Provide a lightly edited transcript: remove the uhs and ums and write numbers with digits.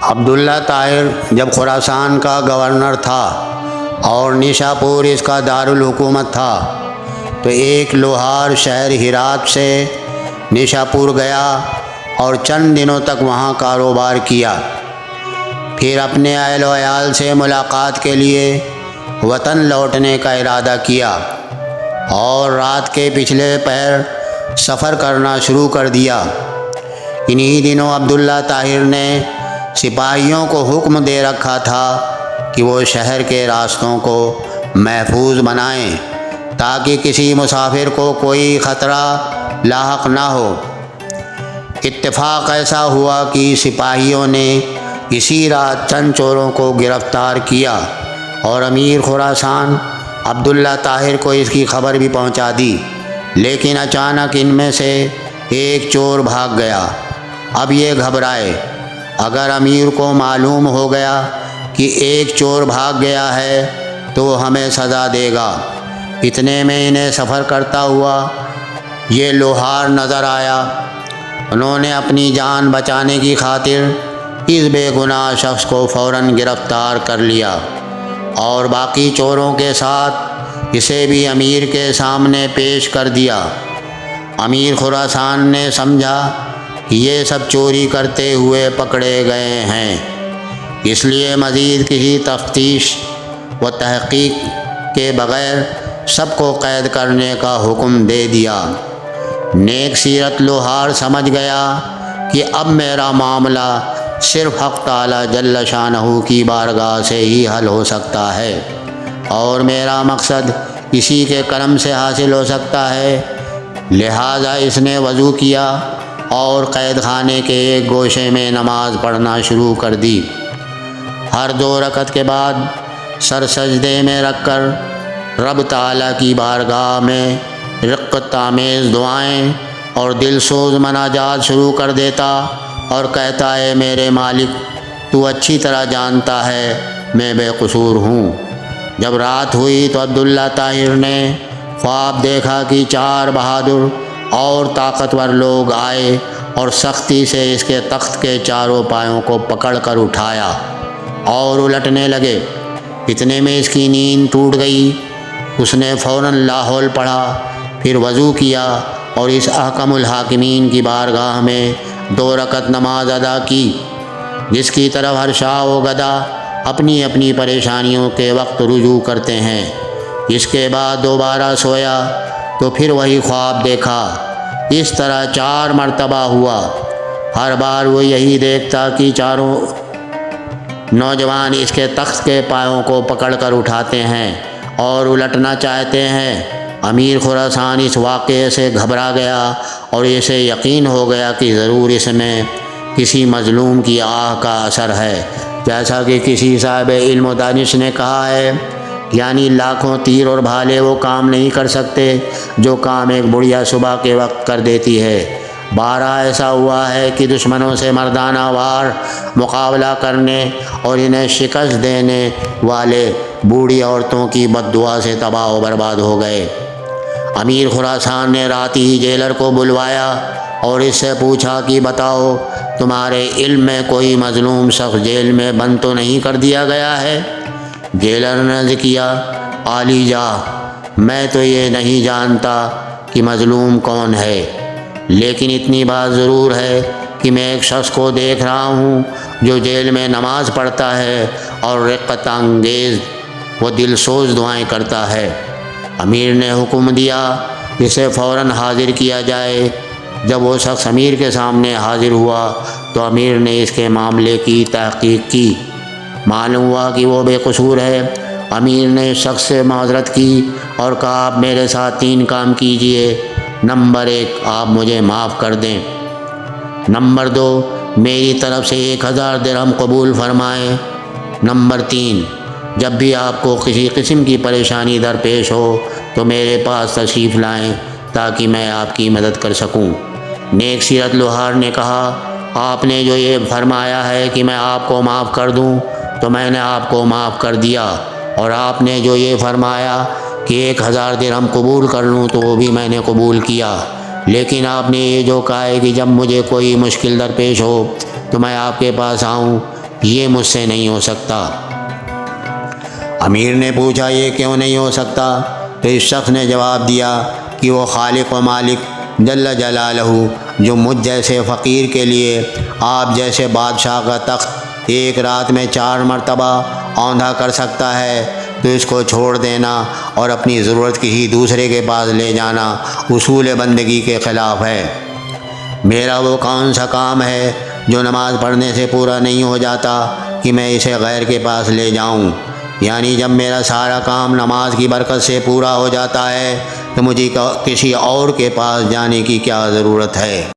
عبداللہ طاہر جب خراسان کا گورنر تھا اور نیشاپور اس کا دارالحکومت تھا تو ایک لوہار شہر ہرات سے نیشاپور گیا اور چند دنوں تک وہاں کاروبار کیا۔ پھر اپنے اہل و عیال سے ملاقات کے لیے وطن لوٹنے کا ارادہ کیا اور رات کے پچھلے پہر سفر کرنا شروع کر دیا۔ انہی دنوں عبداللہ طاہر نے سپاہیوں کو حکم دے رکھا تھا کہ وہ شہر کے راستوں کو محفوظ بنائیں تاکہ کسی مسافر کو کوئی خطرہ لاحق نہ ہو۔ اتفاق ایسا ہوا کہ سپاہیوں نے اسی رات چند چوروں کو گرفتار کیا اور امیر خراسان عبداللہ طاہر کو اس کی خبر بھی پہنچا دی، لیکن اچانک ان میں سے ایک چور بھاگ گیا۔ اب یہ گھبرائے، اگر امیر کو معلوم ہو گیا کہ ایک چور بھاگ گیا ہے تو وہ ہمیں سزا دے گا۔ اتنے میں انہیں سفر کرتا ہوا یہ لوہار نظر آیا۔ انہوں نے اپنی جان بچانے کی خاطر اس بے گناہ شخص کو فوراً گرفتار کر لیا اور باقی چوروں کے ساتھ اسے بھی امیر کے سامنے پیش کر دیا۔ امیر خراسان نے سمجھا کہ یہ سب چوری کرتے ہوئے پکڑے گئے ہیں، اس لیے مزید کسی تفتیش و تحقیق کے بغیر سب کو قید کرنے کا حکم دے دیا۔ نیک سیرت لوہار سمجھ گیا کہ اب میرا معاملہ صرف حق تعالی جل شانہ کی بارگاہ سے ہی حل ہو سکتا ہے اور میرا مقصد اسی کے کرم سے حاصل ہو سکتا ہے۔ لہٰذا اس نے وضو کیا اور قید خانے کے ایک گوشے میں نماز پڑھنا شروع کر دی۔ ہر 2 رکعت کے بعد سر سجدے میں رکھ کر رب تعالیٰ کی بارگاہ میں رقت آمیز دعائیں اور دل سوز مناجات شروع کر دیتا اور کہتا ہے، میرے مالک تو اچھی طرح جانتا ہے میں بے قصور ہوں۔ جب رات ہوئی تو عبداللہ طاہر نے خواب دیکھا کہ 4 بہادر اور طاقتور لوگ آئے اور سختی سے اس کے تخت کے چاروں پایوں کو پکڑ کر اٹھایا اور الٹنے لگے۔ اتنے میں اس کی نیند ٹوٹ گئی۔ اس نے فوراً لا حول پڑھا، پھر وضو کیا اور اس احکم الحاکمین کی بارگاہ میں 2 رکعت نماز ادا کی، جس کی طرف ہر شاہ و گدا اپنی اپنی پریشانیوں کے وقت رجوع کرتے ہیں۔ اس کے بعد دوبارہ سویا تو پھر وہی خواب دیکھا۔ اس طرح 4 مرتبہ ہوا۔ ہر بار وہ یہی دیکھتا کہ چاروں نوجوان اس کے تخت کے پایوں کو پکڑ کر اٹھاتے ہیں اور الٹنا چاہتے ہیں۔ امیر خراسان اس واقعے سے گھبرا گیا اور اسے یقین ہو گیا کہ ضرور اس میں کسی مظلوم کی آہ کا اثر ہے۔ جیسا کہ کسی صاحب علم و دانش نے کہا ہے، یعنی لاکھوں تیر اور بھالے وہ کام نہیں کر سکتے جو کام ایک بڑھیا صبح کے وقت کر دیتی ہے۔ بارہا ایسا ہوا ہے کہ دشمنوں سے مردانہ وار مقابلہ کرنے اور انہیں شکست دینے والے بوڑھی عورتوں کی بد دعا سے تباہ و برباد ہو گئے۔ امیر خراسان نے رات ہی جیلر کو بلوایا اور اس سے پوچھا کہ بتاؤ، تمہارے علم میں کوئی مظلوم شخص جیل میں بند تو نہیں کر دیا گیا ہے؟ جیلر نے عرض کیا، عالی جاہ، میں تو یہ نہیں جانتا کہ مظلوم کون ہے، لیکن اتنی بات ضرور ہے کہ میں ایک شخص کو دیکھ رہا ہوں جو جیل میں نماز پڑھتا ہے اور رقت انگیز و دل سوز دعائیں کرتا ہے۔ امیر نے حکم دیا اسے فوراً حاضر کیا جائے۔ جب وہ شخص امیر کے سامنے حاضر ہوا تو امیر نے اس کے معاملے کی تحقیق کی۔ معلوم ہوا کہ وہ بے قصور ہے۔ امیر نے اس شخص سے معذرت کی اور کہا، آپ میرے ساتھ 3 کام کیجئے۔ نمبر 1، آپ مجھے معاف کر دیں۔ نمبر 2، میری طرف سے 1000 درہم قبول فرمائیں۔ نمبر 3، جب بھی آپ کو کسی قسم کی پریشانی درپیش ہو تو میرے پاس تشریف لائیں تاکہ میں آپ کی مدد کر سکوں۔ نیک سیرت لوہار نے کہا، آپ نے جو یہ فرمایا ہے کہ میں آپ کو معاف کر دوں تو میں نے آپ کو معاف کر دیا، اور آپ نے جو یہ فرمایا کہ 1000 درہم قبول کر لوں تو وہ بھی میں نے قبول کیا، لیکن آپ نے یہ جو کہا ہے کہ جب مجھے کوئی مشکل درپیش ہو تو میں آپ کے پاس آؤں، یہ مجھ سے نہیں ہو سکتا۔ امیر نے پوچھا یہ کیوں نہیں ہو سکتا؟ تو اس شخص نے جواب دیا کہ وہ خالق و مالک جل جلالہ جو مجھ جیسے فقیر کے لیے آپ جیسے بادشاہ کا تخت ایک رات میں 4 مرتبہ اوندھا کر سکتا ہے، تو اس کو چھوڑ دینا اور اپنی ضرورت کسی دوسرے کے پاس لے جانا اصول بندگی کے خلاف ہے۔ میرا وہ کون سا کام ہے جو نماز پڑھنے سے پورا نہیں ہو جاتا کہ میں اسے غیر کے پاس لے جاؤں؟ یعنی جب میرا سارا کام نماز کی برکت سے پورا ہو جاتا ہے تو مجھے کسی اور کے پاس جانے کی کیا ضرورت ہے؟